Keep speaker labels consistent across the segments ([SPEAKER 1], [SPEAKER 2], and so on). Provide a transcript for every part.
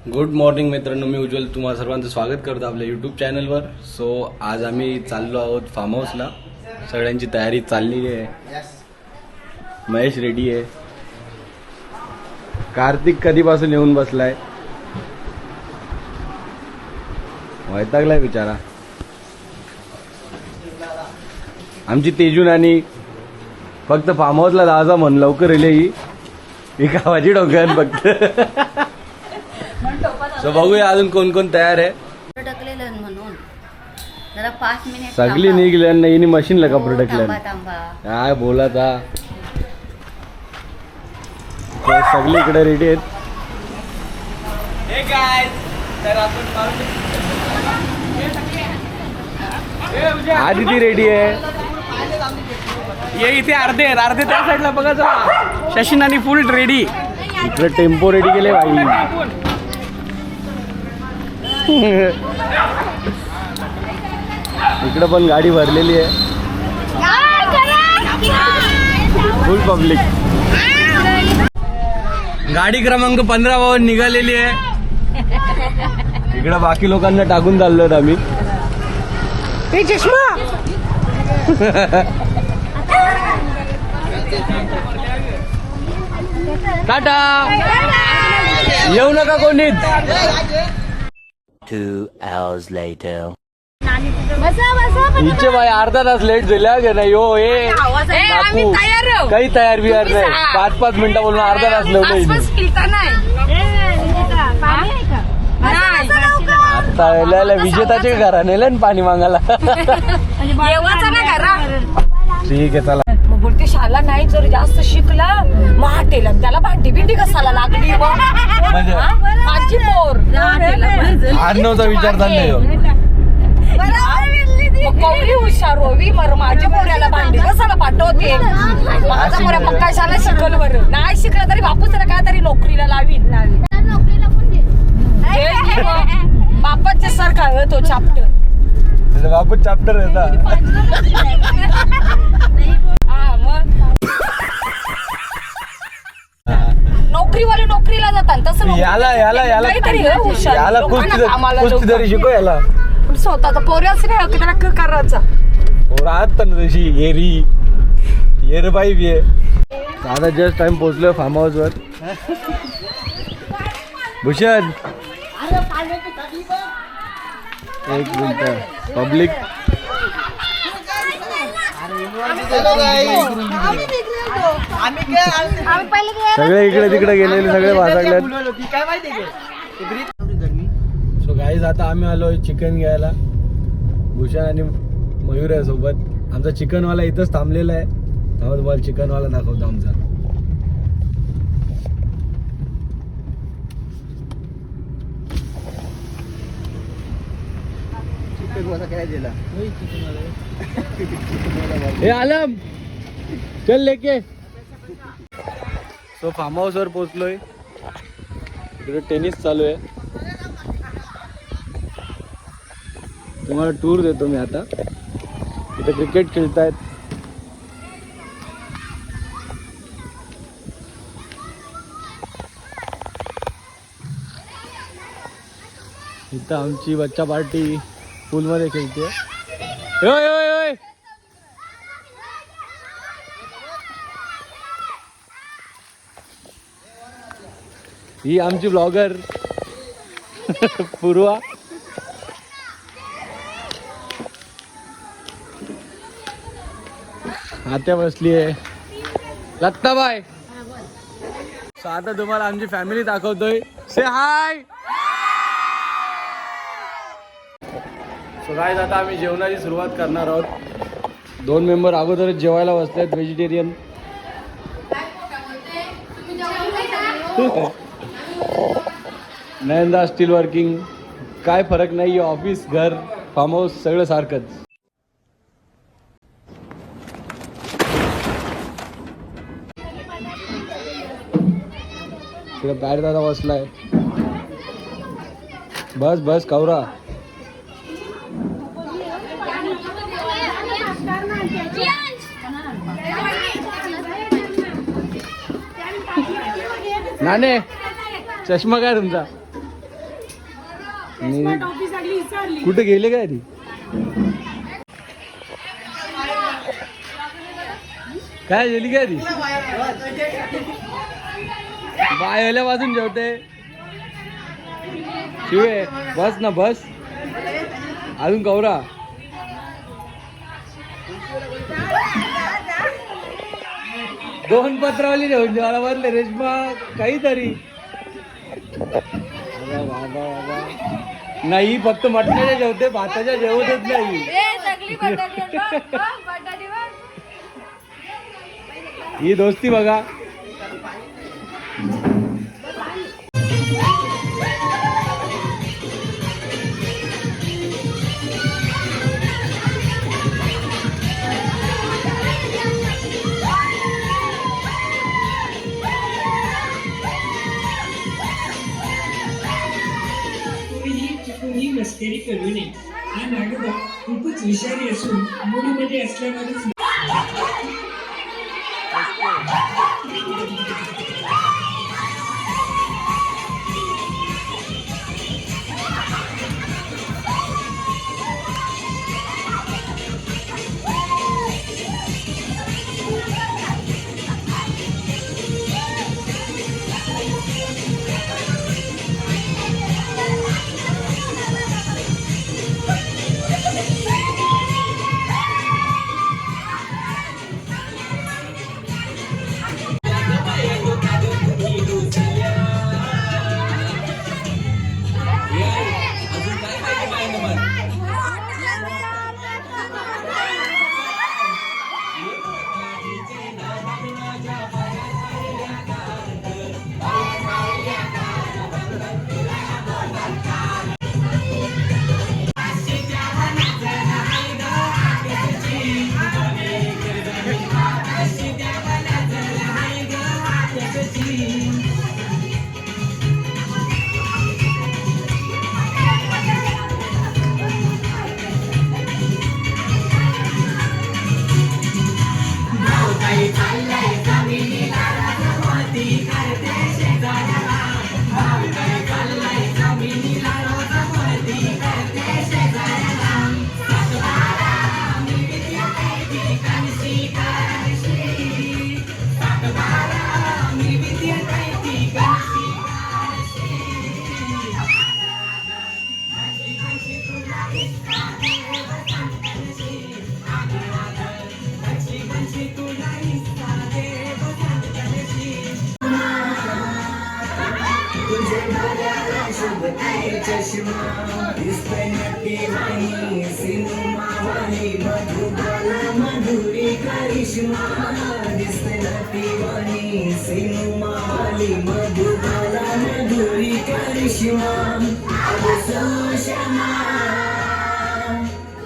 [SPEAKER 1] Good morning मित्रांनो, मी उज्ज्वल तुम्हा सर्वांचं स्वागत करतो आपल्या यूट्यूब चॅनलवर. सो आज आम्ही चाललो आहोत फार्म हाऊसला. सगळ्यांची तयारी चाललेली आहे. महेश रेडी आहे. कार्तिक कधीपासून येऊन बसलाय, वैतागलाय बिचारा. आमची तेजून आणि फक्त फार्म हाऊसला जायचं म्हण लवकर येईल ही गावाची डोक्यात फक्त. सो बघूया अजून कोण कोण तयार आहे.
[SPEAKER 2] म्हणून जरा 5 मिनिट
[SPEAKER 1] सगळी निघल्या नाही मशीनला कपडे टाकल्या. काय बोलाचा सगळी इकडे रेडी आहेत. आदिती रेडी आहे.
[SPEAKER 3] ये इथे अर्धे आहेत, अर्धे त्या साईडला बघा जरा. शशीन आणि फुल रेडी.
[SPEAKER 1] इकडे टेम्पो रेडी केले भाई. इकडे पण गाडी भरलेली आहे, फुल पब्लिक. गाडी क्रमांक 15 निघालेली आहे. इकडे बाकी लोकांना टाकून चाललोय आम्ही. टाटा, येऊ नका कोणीच.
[SPEAKER 4] 2 hours later.
[SPEAKER 1] हिचे बाई अर्धा तास लेट झाल्या का नाही. हो हे काही तयार बियार नाही. 5-5 मिनिटं बोलून अर्धा तास लावलं. आता विजेताचे घरा नेलं ना पाणी मागायला. ठीक आहे चला.
[SPEAKER 5] बोलते शाला नाही, जर जास्त शिकला महाटेला त्याला भांडी बिंडी कसाला लागली. माझी मोर
[SPEAKER 1] आडनावचा विचार चाललाय.
[SPEAKER 5] कवरी हुशार होवी मर माझ्या मोऱ्याला भांडी कसाला पाठवते. माझा मोऱ्या पक्का शाला शिकल बरं. नाही शिकला तरी बापूच काय तरी नोकरीला लावीन. बापाच्या सारखा तो चॅप्टर.
[SPEAKER 1] बापू चॅप्टर आहे.
[SPEAKER 5] नोकरीवाले नोकरीला जातात तसं.
[SPEAKER 1] याला याला याला
[SPEAKER 5] काहीतरी हुशार
[SPEAKER 1] याला कुस्ती तरी शिकवायला.
[SPEAKER 5] स्वतःचा पोऱ्याच नाही त्याला करायचा.
[SPEAKER 1] राहत ना तशी येर बाई बी आहे. आता जस्ट टाइम पोहोचलोय फार्म हाऊस वर. भूषण एक मिनिट. पब्लिक सगळे इकडे तिकडे गेलेले, सगळे वाजगल्यात. सो गाईज आता आम्ही आलोय चिकन घ्यायला. भूषण आणि मयूर आहे सोबत. आमचा चिकनवाला इथंच थांबलेला आहे. तेव्हा तुम्हाला चिकनवाला दाखवतो आमचा. हे आलम चल लेके. सो फार्म हाऊस वर पोहोचलोय. इकडे टेनिस चालू आहे. तुम्हाला टूर देतो मी आता. इथे क्रिकेट खेळतायत. इथं आमची बच्चा पार्टी पूलमध्ये खेळते. होय होय होय. ही आमची ब्लॉगर पूर्वा. आत्या बसली आहे. लत्ताबाई. सो आता तुम्हाला आमची फॅमिली दाखवतोय. से हाय. सो गाईज आता आम्ही जेवणाची सुरुवात करणार आहोत. 2 मेंबर अगोदरच जेवायला बसलेत व्हेजिटेरियन. नयनदा steel working. काय फरक नाही. ऑफिस घर फार्म हाऊस सगळं सारखंच. तिकडे पॅड दादा बसलाय. बस बस कवरा. नाने चष्मा काय तुमचा? कुठे गेले काय ती काय गेली काय ती बायल्या वाजून जेवते शिवे बस ना बस अजून कवरा दोन पत्रावली जेवून जेवायला बसले रेशमा काहीतरी नाही फक्त मटणाच्या जेवते भाताच्या जेवतच नाही ही दोस्ती बघा
[SPEAKER 4] कोणी मस्करी करू नये हा नागोबा खूपच विषारी असून मूडमध्ये असल्यावरच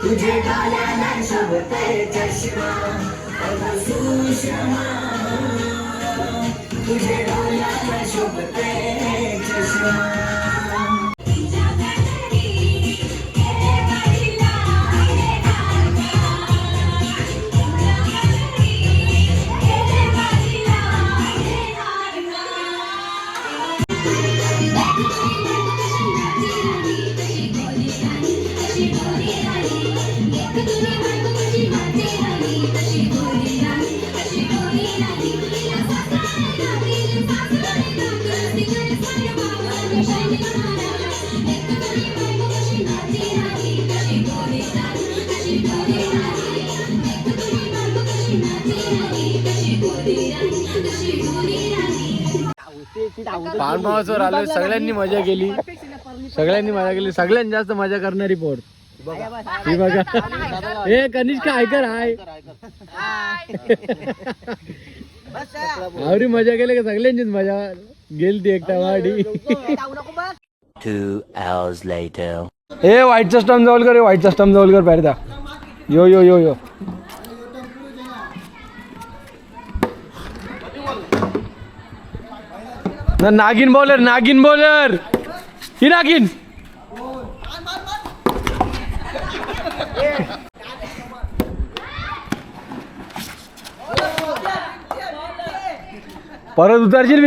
[SPEAKER 6] तुझे गाल्याला शोभते चष्मा अगं सुषमा तुझे गाल्याला शोभते चष्मा
[SPEAKER 1] फार्म हाऊसवर आलो सगळ्यांनी मजा केली सगळ्यात जास्त मजा करणारी पोर ही बघा हे कनिष्का ऐकर हाय आवरी मजा केली का सगळ्यांचीच मजा गेली ती एकटा वाडी
[SPEAKER 7] 2 hours later.
[SPEAKER 1] ए व्हाईटचा स्टंप जवळ कर व्हाईटचा स्टंप जवळ कर पाहिजे यो यो यो यो नागिन बॉलर ही नागिन परत उतारशील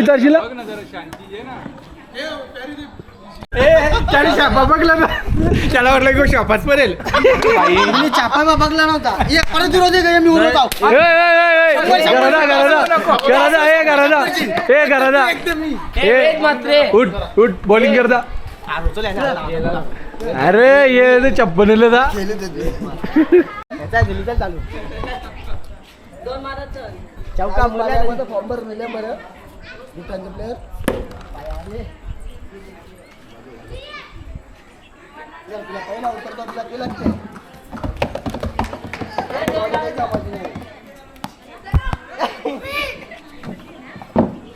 [SPEAKER 3] त्याने शापा बघला ना त्याला वाटलं की शापाच पडेल
[SPEAKER 8] चापा बघला नव्हता परत विरोध मी उडवत आहो
[SPEAKER 3] उठ उठ बॉलिंग करता अरे ये चप्पन
[SPEAKER 8] चालू चौका मुला फॉर्मर मिळले बरं दुसऱ्यांचे प्लेअर तुला पहिला उतरतो तुला केला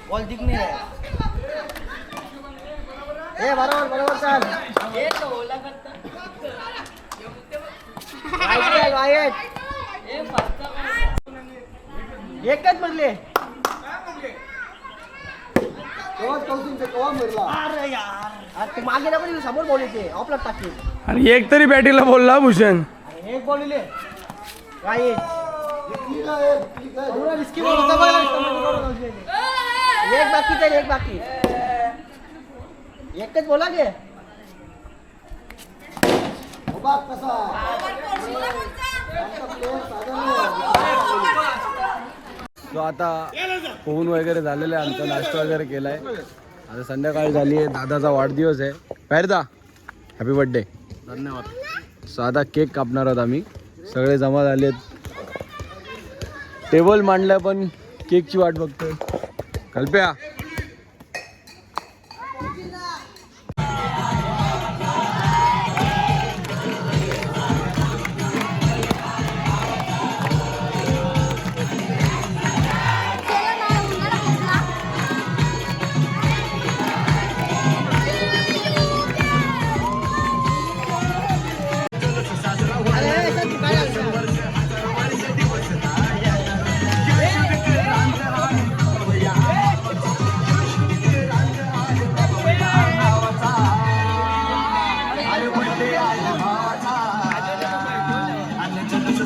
[SPEAKER 8] बॉल दिख नाही ए बरोबर बरोबर चाल एकच म्हणले अरे मागे ना पण समोर बोलायचे ऑफला टाकले
[SPEAKER 3] अरे एक तरी बॅटिंगला बोलला भूषण
[SPEAKER 8] एक बोलले काय रिस्की बॉल होता बघा एक बाकी तर एक बाकी एकच बोला गे
[SPEAKER 1] तो आता पोहून वगैरे झालेलं आहे आमचा नाश्ता वगैरे केलाय आता संध्याकाळ झाली आहे दादाचा वाढदिवस आहे पैरदा हॅपी बर्थडे धन्यवाद साधा केक कापणार आहोत आम्ही सगळे जमा झालेत टेबल मांडलाय पण केकची वाट बघतोय कल्प्या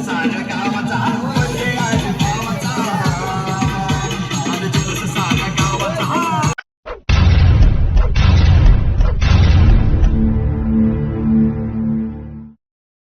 [SPEAKER 6] साऱ्या गावाचा